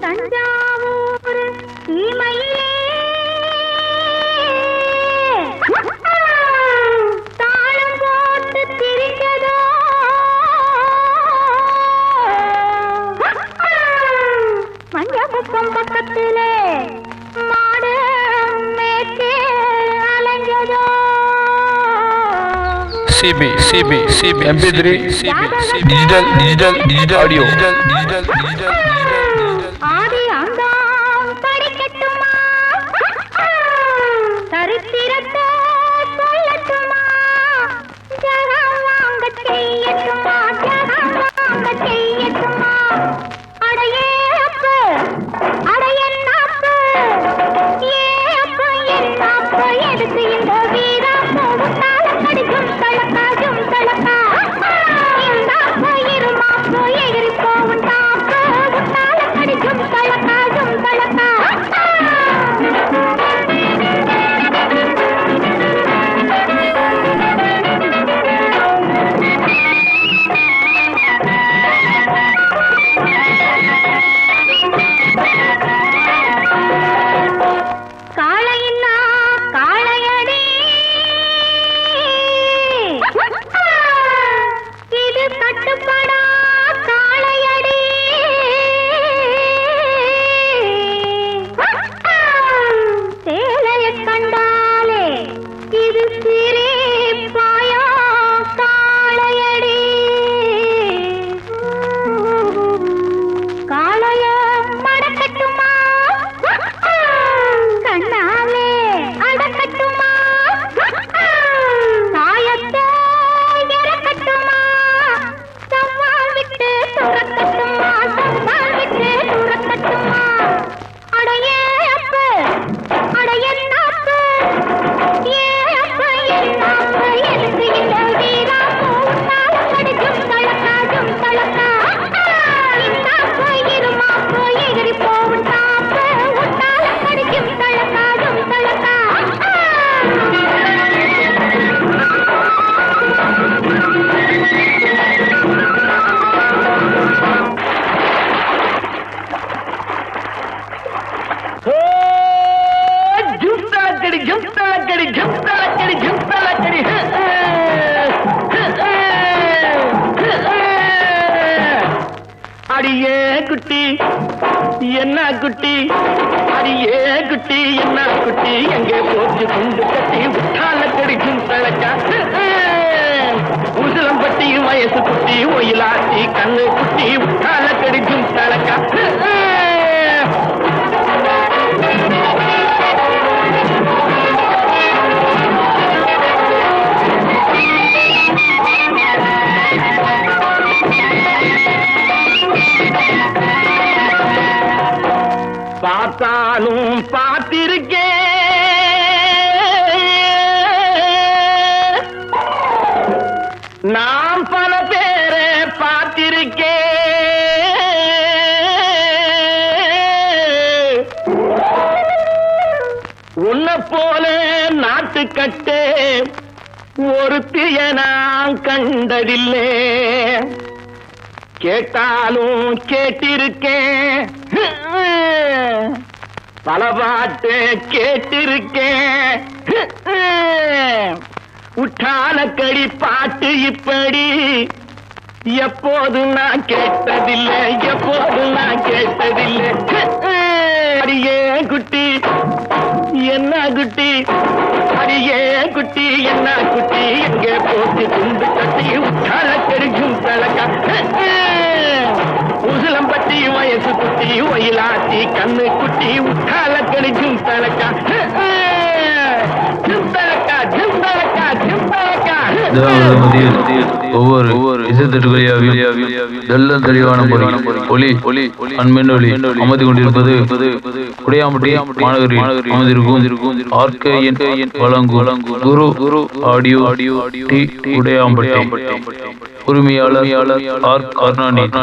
தஞ்சாவூர் சீமையிலே தாளம் போட்டு திரிஞ்சதோ மஞ்சமுக்கம் பக்கத்திலே மாடு மேற்கே அலைஞ்சதோ CB MP3 digital audio ஆதி அந்தாம் படிக்கட்டுமா சரித்திரத்தை சொல்லட்டுமா ஜகம் வாங்க செய்யட்டுமா ஜகம் வாங்க செய்யட்டுமா அடையே அப்பு அடையன்னாப்பு ஏ அப்பு என்னாப்பு எதுக்கு இந்த வீரா போட்டால கடிக்கும் தளக்காஜும் தளக்கா இந்த அப்பு இருமாப்பு எகிரி போவும் தாப்பு விட்டால கடிக்கும் தளக்காஜும் தளக்கா காளையின்னா காளையடி இது கட்டுப்படா காளையடி சேலைய கண்டாலே இது சிரிப்பாயா காளையடி காளைய மடக்கட்டுமா கண்ணாலே அடக்கட்டுமா சாயத்தை இறக்கட்டுமா சம்மாள் விட்டு துறக்கட்டுமா சம்மாள் விட்டு துறக்கட்டுமா அடையே அப்பு அடையன்னாப்பு ஏ அப்பு என்னாப்பு எதுக்கு இந்த வீரா போட்டால கடிக்கும் தளக்காஜும் தளக்கா இந்த அப்பு இருமாப்பு எகிரி போவும் தாப்பு விட்டால கடிக்கும் தளக்காஜும் தளக்கா அடியே குட்டி என்ன குட்டி அடியே குட்டி என்ன குட்டி எங்கே போச்சு குண்டு கட்டி உட்டால கடிக்கும் தழக்கா உசிலம்பட்டி வயசு குட்டி ஒயிலாட்டி கண்ணு குட்டி உட்டால கடிக்கும் தழக்கா பார்த்தாலும் பார்த்திருக்கேன் நான் பல பேரை பார்த்திருக்கேன் உன்னை போல நாட்டுக்கட்டே ஒருத்திய நான் கண்டதில்லை கேட்டாலும் கேட்டிருக்கேன் பல பாட்டு கேட்டிருக்கேன் உற்றால கடி பாட்டு இப்படி எப்போது நான் கேட்டதில்லை எப்போது நான் கேட்டதில்லை அடியே குட்டி என்ன குட்டி அடியே குட்டி என்ன குட்டி எங்கே போட்டு துண்டு கட்டி உற்றால கடிக்கும் தழக்கா உசிலம்பட்டி வயசு குட்டி ஒயிலாட்டி கண்ணு குட்டி உற்றால கடிக்கும் தழக்கா ஜிம்தழக்கா ஜிம்தழக்கா ஜிம்தழக்கா ஒவ்வொரு இசைத்தட்டுகளில் தெல்லம் தெளிவான ஒளி அன்மென்னொலி அமர்ந்து கொண்டிருப்பது குடையாம்பட்டி மாநகரில் அமர்ந்திருக்கும் RKN வழங்கும் குரு ஆடியோ குடையாம்பட்டி உரிமையாளர் R. கருணாநிதி.